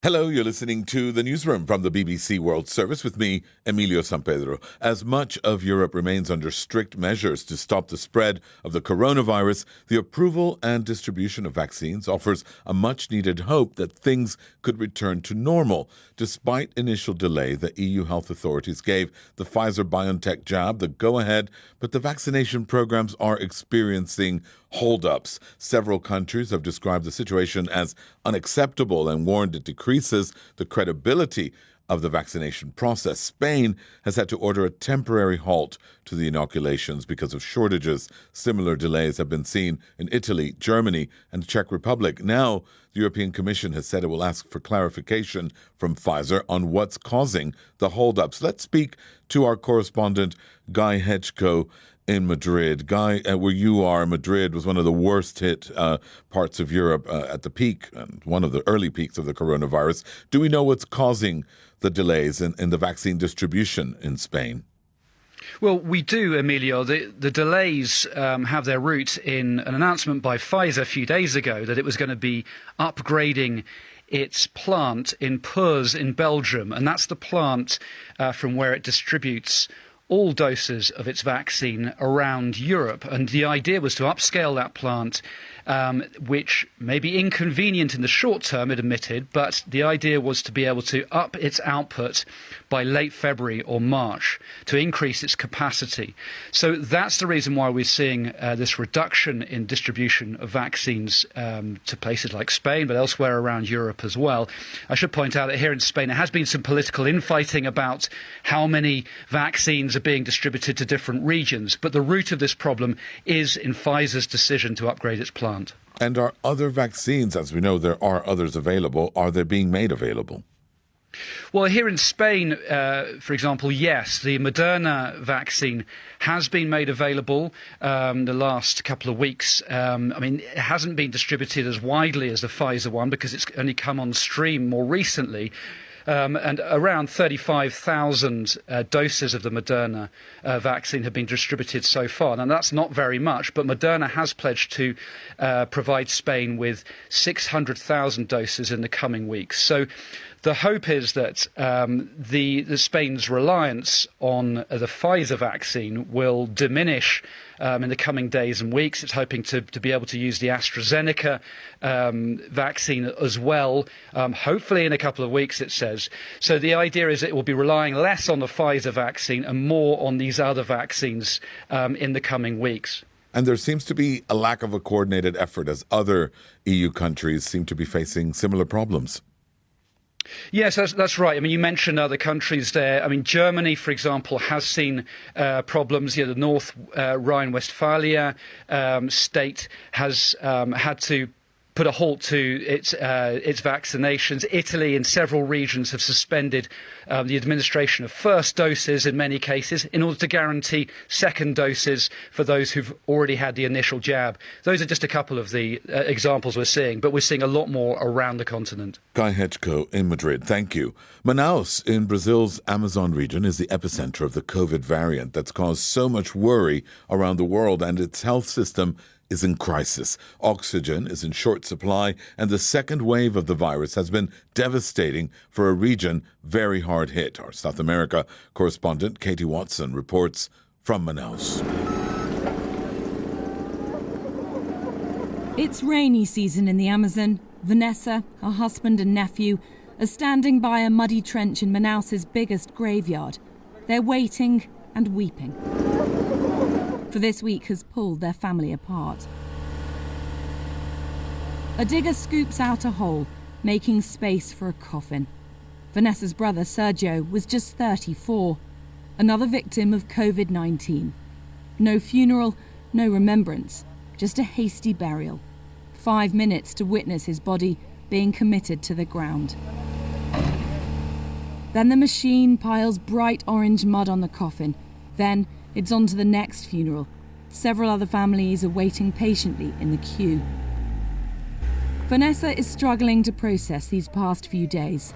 Hello, you're listening to the Newsroom from the BBC World Service with me, Emilio San Pedro. As much of Europe remains under strict measures to stop the spread of the coronavirus, the approval and distribution of vaccines offers a much-needed hope that things could return to normal. Despite initial delay, the EU health authorities gave the Pfizer-BioNTech jab the go-ahead, but the vaccination programs are experiencing hold-ups. Several countries have described the situation as unacceptable and warned it decreases the credibility of the vaccination process. Spain has had to order a temporary halt to the inoculations because of shortages. Similar delays have been seen in Italy, Germany, and the Czech Republic. Now, the European Commission has said it will ask for clarification from Pfizer on what's causing the holdups. Let's speak to our correspondent, Guy Hedgeko, in Madrid. Guy, where you are, Madrid was one of the worst hit parts of Europe at the peak, one of the early peaks of the coronavirus. Do we know what's causing the delays in the vaccine distribution in Spain? Well, we do, Emilio. The delays have their roots in an announcement by Pfizer a few days ago that it was going to be upgrading its plant in Piers in Belgium, and that's the plant from where it distributes all doses of its vaccine around Europe. And the idea was to upscale that plant, which may be inconvenient in the short term, it admitted, but the idea was to be able to up its output by late February or March to increase its capacity. So that's the reason why we're seeing this reduction in distribution of vaccines to places like Spain, but elsewhere around Europe as well. I should point out that here in Spain there has been some political infighting about how many vaccines are being distributed to different regions, but the root of this problem is in Pfizer's decision to upgrade its plant. And are other vaccines, as we know there are others available, are they being made available? Well, here in Spain, for example, yes, the Moderna vaccine has been made available the last couple of weeks. It hasn't been distributed as widely as the Pfizer one because it's only come on stream more recently. And around 35,000 doses of the Moderna vaccine have been distributed so far. Now, that's not very much, but Moderna has pledged to provide Spain with 600,000 doses in the coming weeks. So the hope is that the Spain's reliance on the Pfizer vaccine will diminish in the coming days and weeks. It's hoping to be able to use the AstraZeneca vaccine as well, hopefully in a couple of weeks, it says. So the idea is it will be relying less on the Pfizer vaccine and more on these other vaccines in the coming weeks. And there seems to be a lack of a coordinated effort as other EU countries seem to be facing similar problems. Yes, that's right. You mentioned other countries there. Germany, for example, has seen problems. The North Rhine-Westphalia state has had to put a halt to its vaccinations. Italy and several regions have suspended the administration of first doses in many cases in order to guarantee second doses for those who've already had the initial jab. Those are just a couple of the examples we're seeing, but we're seeing a lot more around the continent. Guy Hedgeko in Madrid, thank you. Manaus in Brazil's Amazon region is the epicenter of the COVID variant that's caused so much worry around the world, and its health system is in crisis. Oxygen is in short supply, and the second wave of the virus has been devastating for a region very hard hit. Our South America correspondent Katie Watson reports from Manaus. It's rainy season in the Amazon. Vanessa, her husband and nephew are standing by a muddy trench in Manaus's biggest graveyard. They're waiting and weeping. For this week has pulled their family apart. A digger scoops out a hole, making space for a coffin. Vanessa's brother, Sergio, was just 34, another victim of COVID-19. No funeral, no remembrance, just a hasty burial. 5 minutes to witness his body being committed to the ground. Then the machine piles bright orange mud on the coffin. Then it's on to the next funeral. Several other families are waiting patiently in the queue. Vanessa is struggling to process these past few days.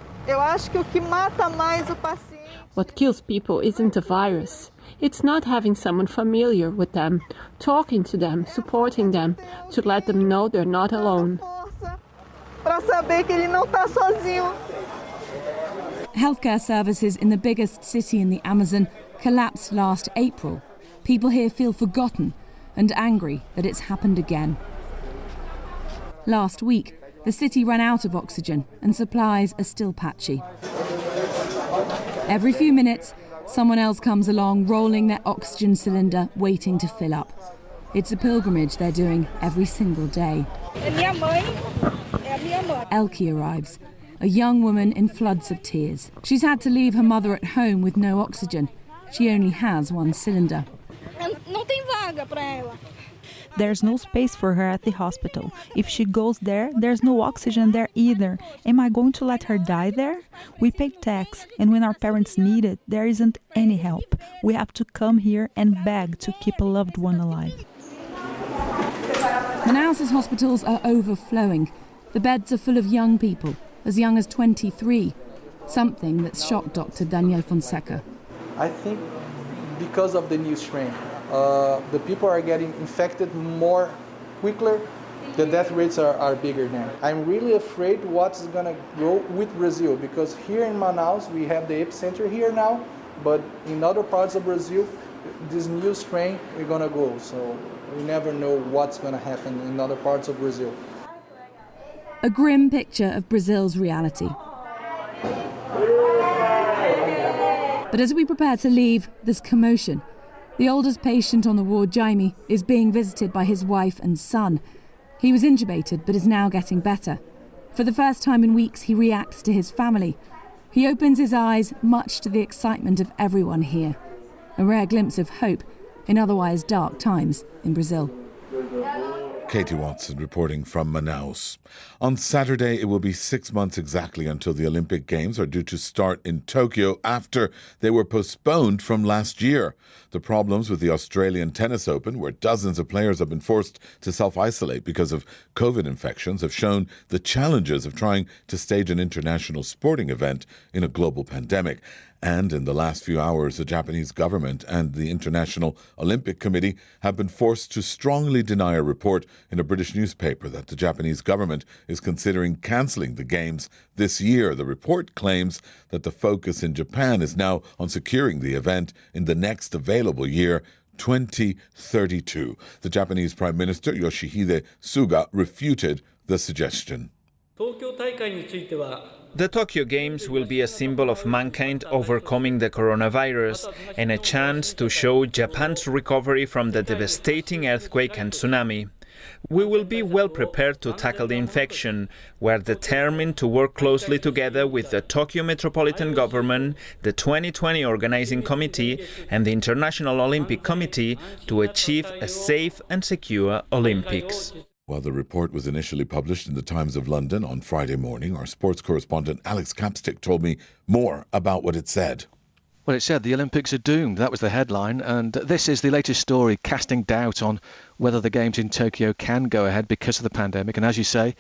What kills people isn't the virus. It's not having someone familiar with them, talking to them, supporting them, to let them know they're not alone. Healthcare services in the biggest city in the Amazon collapsed last April. People here feel forgotten and angry that it's happened again. Last week, the city ran out of oxygen and supplies are still patchy. Every few minutes, someone else comes along rolling their oxygen cylinder, waiting to fill up. It's a pilgrimage they're doing every single day. Elke arrives, a young woman in floods of tears. She's had to leave her mother at home with no oxygen. She only has one cylinder. There's no space for her at the hospital. If she goes there, there's no oxygen there either. Am I going to let her die there? We pay tax, and when our parents need it, there isn't any help. We have to come here and beg to keep a loved one alive. Manaus' hospitals are overflowing. The beds are full of young people, as young as 23, something that's shocked Dr. Daniel Fonseca. I think because of the new strain, the people are getting infected more quicker, the death rates are bigger now. I'm really afraid what's going to go with Brazil, because here in Manaus we have the epicenter here now, but in other parts of Brazil, this new strain is going to go. So we never know what's going to happen in other parts of Brazil. A grim picture of Brazil's reality. But as we prepare to leave, there's commotion. The oldest patient on the ward, Jaime, is being visited by his wife and son. He was intubated but is now getting better. For the first time in weeks, he reacts to his family. He opens his eyes, much to the excitement of everyone here. A rare glimpse of hope in otherwise dark times in Brazil. Katie Watson reporting from Manaus. On Saturday, it will be 6 months exactly until the Olympic Games are due to start in Tokyo after they were postponed from last year. The problems with the Australian Tennis Open, where dozens of players have been forced to self-isolate because of COVID infections, have shown the challenges of trying to stage an international sporting event in a global pandemic. And in the last few hours, the Japanese government and the International Olympic Committee have been forced to strongly deny a report in a British newspaper that the Japanese government is considering cancelling the Games this year. The report claims that the focus in Japan is now on securing the event in the next available year, 2032. The Japanese Prime Minister, Yoshihide Suga, refuted the suggestion. The Tokyo Games will be a symbol of mankind overcoming the coronavirus and a chance to show Japan's recovery from the devastating earthquake and tsunami. We will be well prepared to tackle the infection. We are determined to work closely together with the Tokyo Metropolitan Government, the 2020 Organizing Committee, and the International Olympic Committee to achieve a safe and secure Olympics. While the report was initially published in the Times of London on Friday morning, our sports correspondent Alex Capstick told me more about what it said. Well, it said the Olympics are doomed. That was the headline. And this is the latest story casting doubt on whether the Games in Tokyo can go ahead because of the pandemic. And as you say,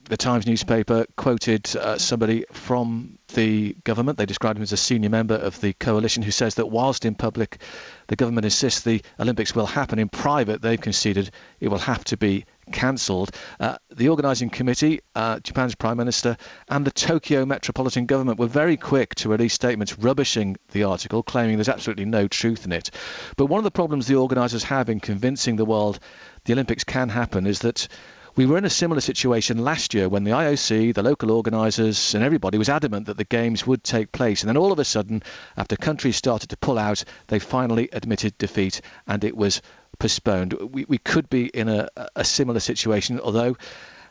the Times newspaper quoted somebody from the government. They described him as a senior member of the coalition, who says that whilst in public the government insists the Olympics will happen, in private they've conceded it will have to be cancelled. The organising committee, Japan's Prime Minister, and the Tokyo Metropolitan Government were very quick to release statements rubbishing the article, claiming there's absolutely no truth in it. But one of the problems the organisers have in convincing the world the Olympics can happen is that we were in a similar situation last year when the IOC, the local organisers and everybody was adamant that the Games would take place. And then all of a sudden, after countries started to pull out, they finally admitted defeat and it was postponed. We could be in a similar situation, although,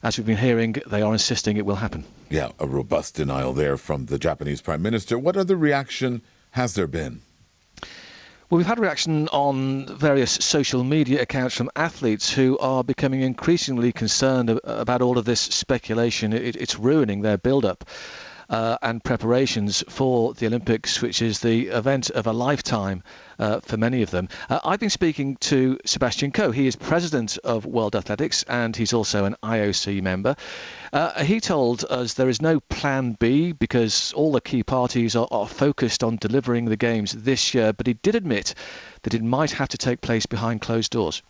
as we've been hearing, they are insisting it will happen. Yeah, a robust denial there from the Japanese Prime Minister. What other reaction has there been? Well, we've had reaction on various social media accounts from athletes who are becoming increasingly concerned about all of this speculation. It's ruining their build-up and preparations for the Olympics, which is the event of a lifetime for many of them. I've been speaking to Sebastian Coe. He is president of World Athletics and he's also an IOC member. He told us there is no plan B because all the key parties are focused on delivering the Games this year, but he did admit that it might have to take place behind closed doors.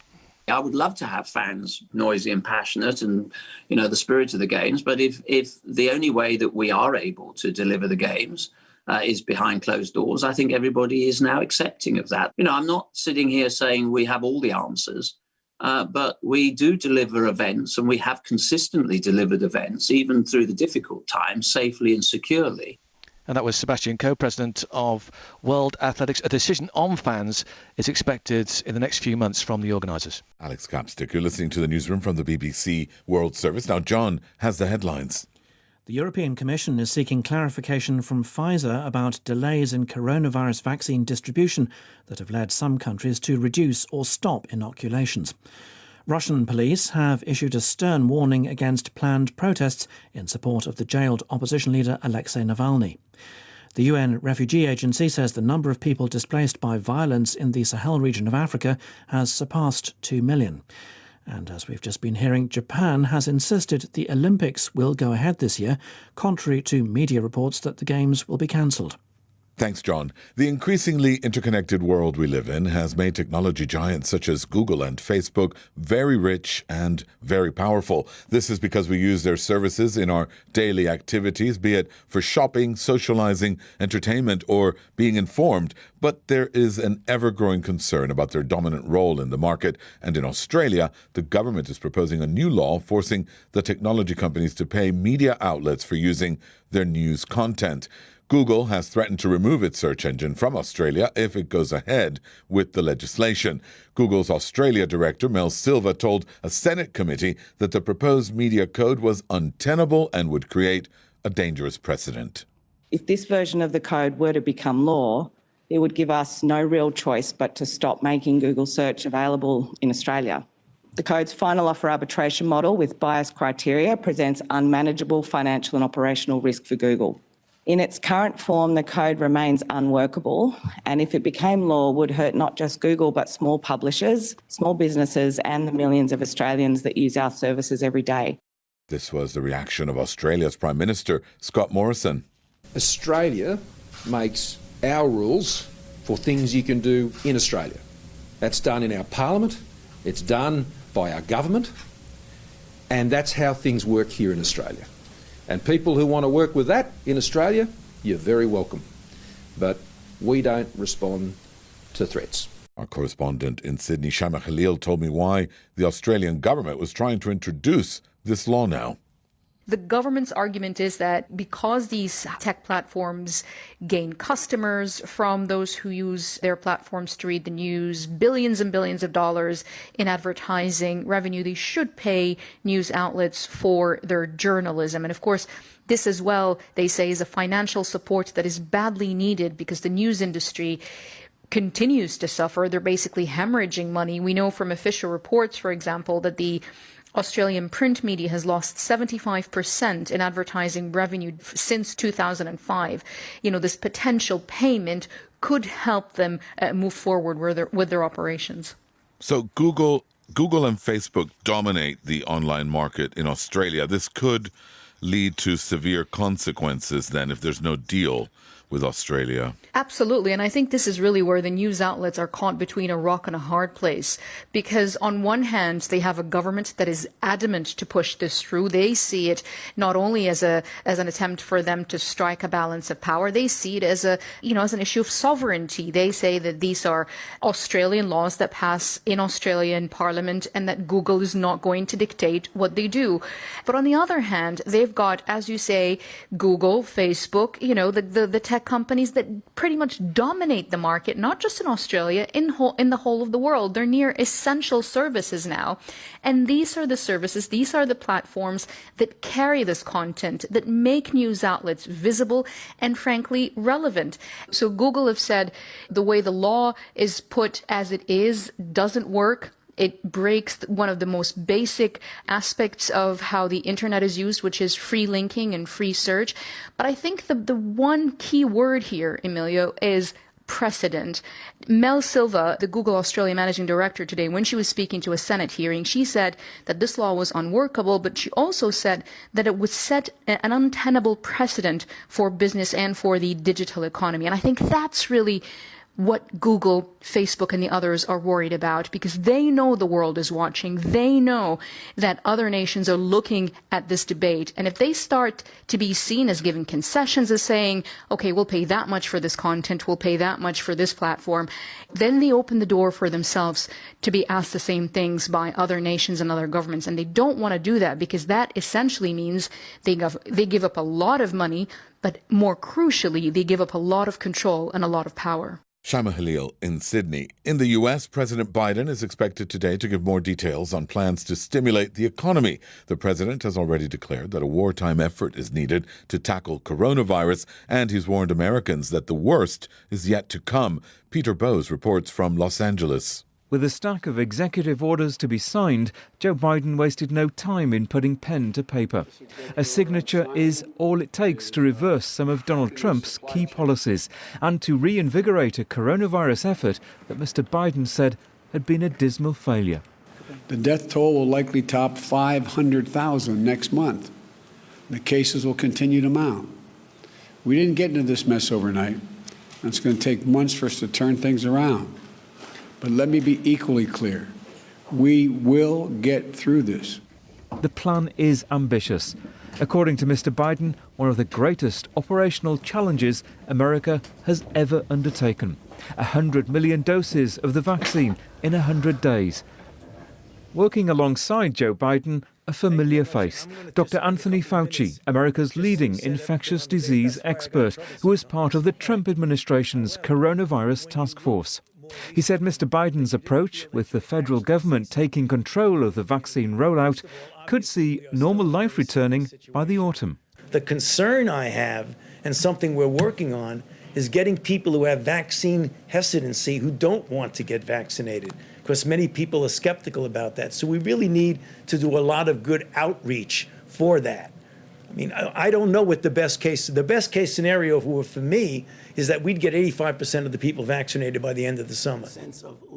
I would love to have fans noisy and passionate and, the spirit of the games. But if the only way that we are able to deliver the games is behind closed doors, I think everybody is now accepting of that. I'm not sitting here saying we have all the answers, but we do deliver events, and we have consistently delivered events, even through the difficult times, safely and securely. And that was Sebastian Coe, president of World Athletics. A decision on fans is expected in the next few months from the organisers. Alex Capstick, you're listening to the Newsroom from the BBC World Service. Now, John has the headlines. The European Commission is seeking clarification from Pfizer about delays in coronavirus vaccine distribution that have led some countries to reduce or stop inoculations. Russian police have issued a stern warning against planned protests in support of the jailed opposition leader Alexei Navalny. The UN Refugee Agency says the number of people displaced by violence in the Sahel region of Africa has surpassed 2 million. And as we've just been hearing, Japan has insisted the Olympics will go ahead this year, contrary to media reports that the Games will be cancelled. Thanks, John. The increasingly interconnected world we live in has made technology giants such as Google and Facebook very rich and very powerful. This is because we use their services in our daily activities, be it for shopping, socializing, entertainment, or being informed. But there is an ever-growing concern about their dominant role in the market. And in Australia, the government is proposing a new law forcing the technology companies to pay media outlets for using their news content. Google has threatened to remove its search engine from Australia if it goes ahead with the legislation. Google's Australia director, Mel Silva, told a Senate committee that the proposed media code was untenable and would create a dangerous precedent. If this version of the code were to become law, it would give us no real choice but to stop making Google search available in Australia. The code's final offer arbitration model with biased criteria presents unmanageable financial and operational risk for Google. In its current form, the code remains unworkable, and if it became law, would hurt not just Google but small publishers, small businesses and the millions of Australians that use our services every day. This was the reaction of Australia's Prime Minister, Scott Morrison. Australia makes our rules for things you can do in Australia. That's done in our parliament, it's done by our government, and that's how things work here in Australia. And people who want to work with that in Australia, you're very welcome. But we don't respond to threats. Our correspondent in Sydney, Shaima Khalil, told me why the Australian government was trying to introduce this law now. The government's argument is that because these tech platforms gain customers from those who use their platforms to read the news, billions and billions of dollars in advertising revenue, they should pay news outlets for their journalism. And of course, this as well, they say, is a financial support that is badly needed because the news industry continues to suffer. They're basically hemorrhaging money. We know from official reports, for example, that the Australian print media has lost 75% in advertising revenue since 2005. This potential payment could help them move forward with their operations. So Google and Facebook dominate the online market in Australia. This could lead to severe consequences then if there's no deal with Australia. Absolutely. And I think this is really where the news outlets are caught between a rock and a hard place. Because on one hand, they have a government that is adamant to push this through. They see it not only as an attempt for them to strike a balance of power, they see it as as an issue of sovereignty. They say that these are Australian laws that pass in Australian Parliament and that Google is not going to dictate what they do. But on the other hand, they've got, as you say, Google, Facebook, the tech companies that pretty much dominate the market, not just in Australia, in the whole of the world. They're near essential services now. And these are the services, these are the platforms that carry this content, that make news outlets visible and frankly relevant. So Google have said the way the law is put as it is doesn't work. It breaks one of the most basic aspects of how the internet is used, which is free linking and free search. But I think the one key word here, Emilio, is precedent. Mel Silva, the Google Australia Managing Director today, when she was speaking to a Senate hearing, she said that this law was unworkable, but she also said that it would set an untenable precedent for business and for the digital economy. And I think that's really what Google, Facebook, and the others are worried about, because they know the world is watching. They know that other nations are looking at this debate. And if they start to be seen as giving concessions, as saying, okay, we'll pay that much for this content, we'll pay that much for this platform, then they open the door for themselves to be asked the same things by other nations and other governments. And they don't want to do that, because that essentially means they give up a lot of money, but more crucially, they give up a lot of control and a lot of power. Shama Halil in Sydney. In the U.S., President Biden is expected today to give more details on plans to stimulate the economy. The president has already declared that a wartime effort is needed to tackle coronavirus, and he's warned Americans that the worst is yet to come. Peter Bowes reports from Los Angeles. With a stack of executive orders to be signed, Joe Biden wasted no time in putting pen to paper. A signature is all it takes to reverse some of Donald Trump's key policies and to reinvigorate a coronavirus effort that Mr. Biden said had been a dismal failure. The death toll will likely top 500,000 next month. The cases will continue to mount. We didn't get into this mess overnight. It's going to take months for us to turn things around. But let me be equally clear. We will get through this. The plan is ambitious. According to Mr. Biden, one of the greatest operational challenges America has ever undertaken. 100 million doses of the vaccine in 100 days. Working alongside Joe Biden, a familiar face, Dr. Anthony Fauci, America's leading infectious disease expert, who is part of the Trump administration's coronavirus task force. He said Mr. Biden's approach, with the federal government taking control of the vaccine rollout, could see normal life returning by the autumn. The concern I have, and something we're working on, is getting people who have vaccine hesitancy, who don't want to get vaccinated, because many people are skeptical about that. So we really need to do a lot of good outreach for that. I mean, I don't know what the best case scenario for me is that we'd get 85% of the people vaccinated by the end of the summer.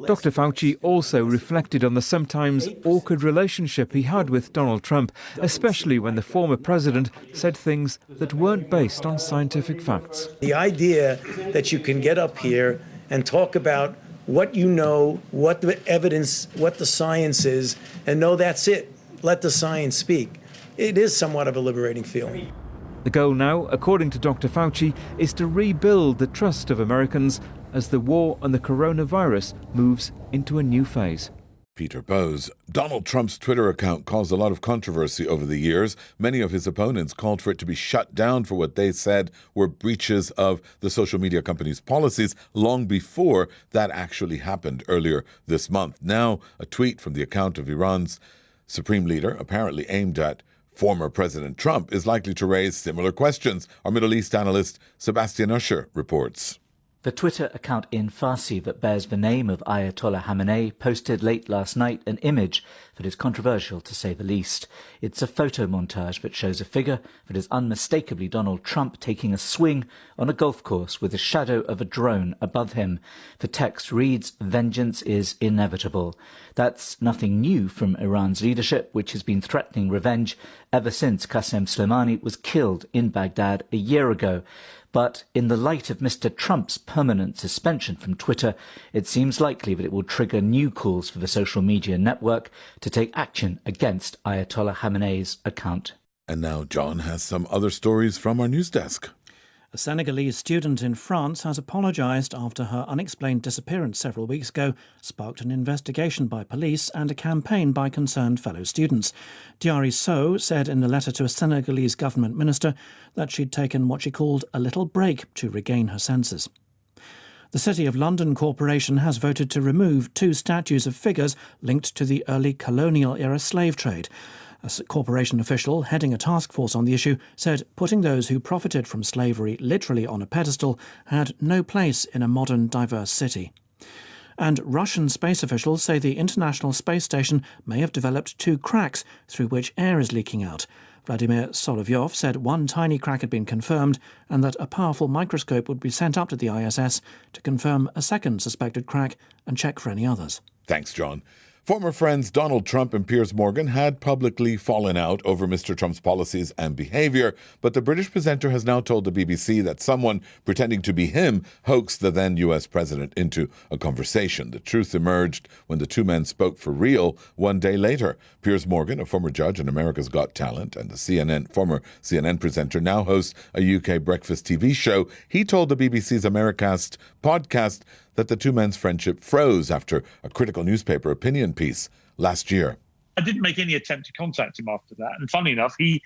Dr. Fauci also reflected on the sometimes awkward relationship he had with Donald Trump, especially when the former president said things that weren't based on scientific facts. The idea that you can get up here and talk about what you know, what the evidence, what the science is, and know that's it. Let the science speak. It is somewhat of a liberating feeling. The goal now, according to Dr. Fauci, is to rebuild the trust of Americans as the war on the coronavirus moves into a new phase. Peter Bowes. Donald Trump's Twitter account caused a lot of controversy over the years. Many of his opponents called for it to be shut down for what they said were breaches of the social media company's policies long before that actually happened earlier this month. Now, a tweet from the account of Iran's supreme leader, apparently aimed at former President Trump, is likely to raise similar questions. Our Middle East analyst Sebastian Usher reports. The Twitter account in Farsi that bears the name of Ayatollah Khamenei posted late last night an image that is controversial to say the least. It's a photo montage that shows a figure that is unmistakably Donald Trump taking a swing on a golf course with the shadow of a drone above him. The text reads, "Vengeance is inevitable." That's nothing new from Iran's leadership, which has been threatening revenge ever since Qasem Soleimani was killed in Baghdad a year ago. But in the light of Mr. Trump's permanent suspension from Twitter, it seems likely that it will trigger new calls for the social media network to take action against Ayatollah Khamenei's account. And now John has some other stories from our news desk. A Senegalese student in France has apologised after her unexplained disappearance several weeks ago sparked an investigation by police and a campaign by concerned fellow students. Diary Sow said in a letter to a Senegalese government minister that she'd taken what she called a little break to regain her senses. The City of London Corporation has voted to remove 2 statues of figures linked to the early colonial-era slave trade. A corporation official heading a task force on the issue said putting those who profited from slavery literally on a pedestal had no place in a modern, diverse city. And Russian space officials say the International Space Station may have developed 2 cracks through which air is leaking out. Vladimir Solovyov said one tiny crack had been confirmed and that a powerful microscope would be sent up to the ISS to confirm a second suspected crack and check for any others. Thanks, John. Former friends Donald Trump and Piers Morgan had publicly fallen out over Mr. Trump's policies and behavior, but the British presenter has now told the BBC that someone pretending to be him hoaxed the then U.S. president into a conversation. The truth emerged when the two men spoke for real one day later. Piers Morgan, a former judge on America's Got Talent and the former CNN presenter, now hosts a UK breakfast TV show. He told the BBC's Americast podcast that the two men's friendship froze after a critical newspaper opinion piece last year. I didn't make any attempt to contact him after that. And funny enough, he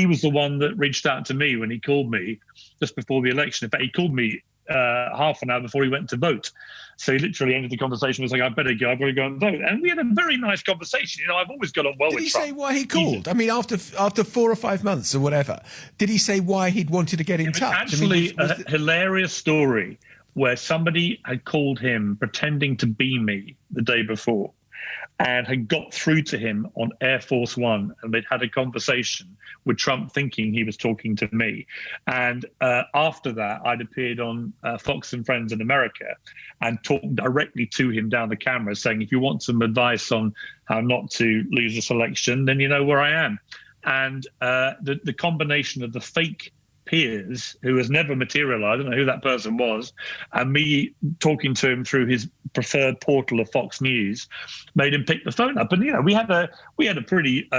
was the one that reached out to me when he called me just before the election. In fact, he called me half an hour before he went to vote. So he literally ended the conversation with saying, I've got to go and vote. And we had a very nice conversation. You know, I've always got on well with Trump. Did he say why he called? I mean, after 4 or 5 months or whatever, did he say why he'd wanted to get in touch? Actually, a hilarious story where somebody had called him pretending to be me the day before and had got through to him on Air Force One, and they'd had a conversation with Trump thinking he was talking to me. And after that, I'd appeared on Fox and Friends in America and talked directly to him down the camera saying, if you want some advice on how not to lose this election, then you know where I am. And the combination of the fake Piers, who has never materialized, I don't know who that person was, and me talking to him through his preferred portal of Fox News, made him pick the phone up. And you know, we had a pretty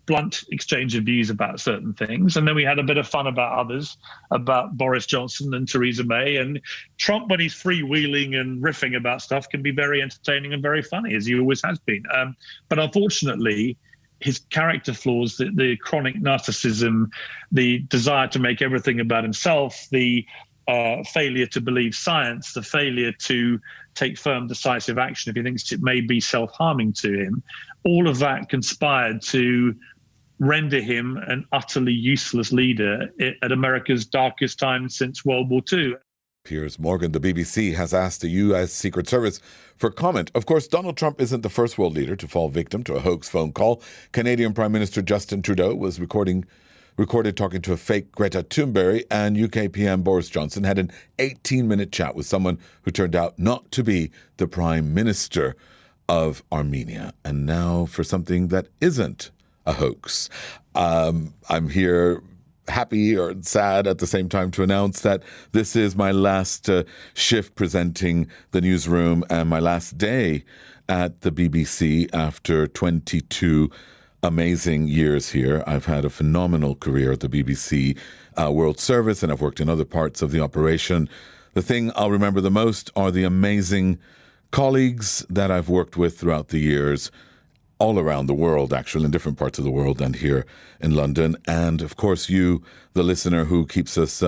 blunt exchange of views about certain things, and then we had a bit of fun about others, about Boris Johnson and Theresa May. And Trump, when he's freewheeling and riffing about stuff, can be very entertaining and very funny, as he always has been. But unfortunately, his character flaws, the chronic narcissism, the desire to make everything about himself, the failure to believe science, the failure to take firm, decisive action if he thinks it may be self-harming to him, all of that conspired to render him an utterly useless leader at America's darkest time since World War II. Piers Morgan, the BBC, has asked the U.S. Secret Service for comment. Of course, Donald Trump isn't the first world leader to fall victim to a hoax phone call. Canadian Prime Minister Justin Trudeau was recorded talking to a fake Greta Thunberg, and UK PM Boris Johnson had an 18-minute chat with someone who turned out not to be the Prime Minister of Armenia. And now for something that isn't a hoax. I'm here happy or sad at the same time to announce that this is my last shift presenting the Newsroom and my last day at the BBC after 22 amazing years here. I've had a phenomenal career at the BBC World Service, and I've worked in other parts of the operation. The thing I'll remember the most are the amazing colleagues that I've worked with throughout the years, all around the world, actually, in different parts of the world and here in London. And of course, you, the listener, who keeps us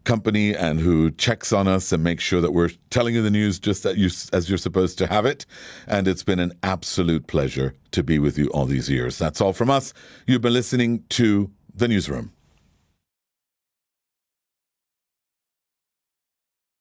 company and who checks on us and makes sure that we're telling you the news just as you're supposed to have it. And it's been an absolute pleasure to be with you all these years. That's all from us. You've been listening to The Newsroom.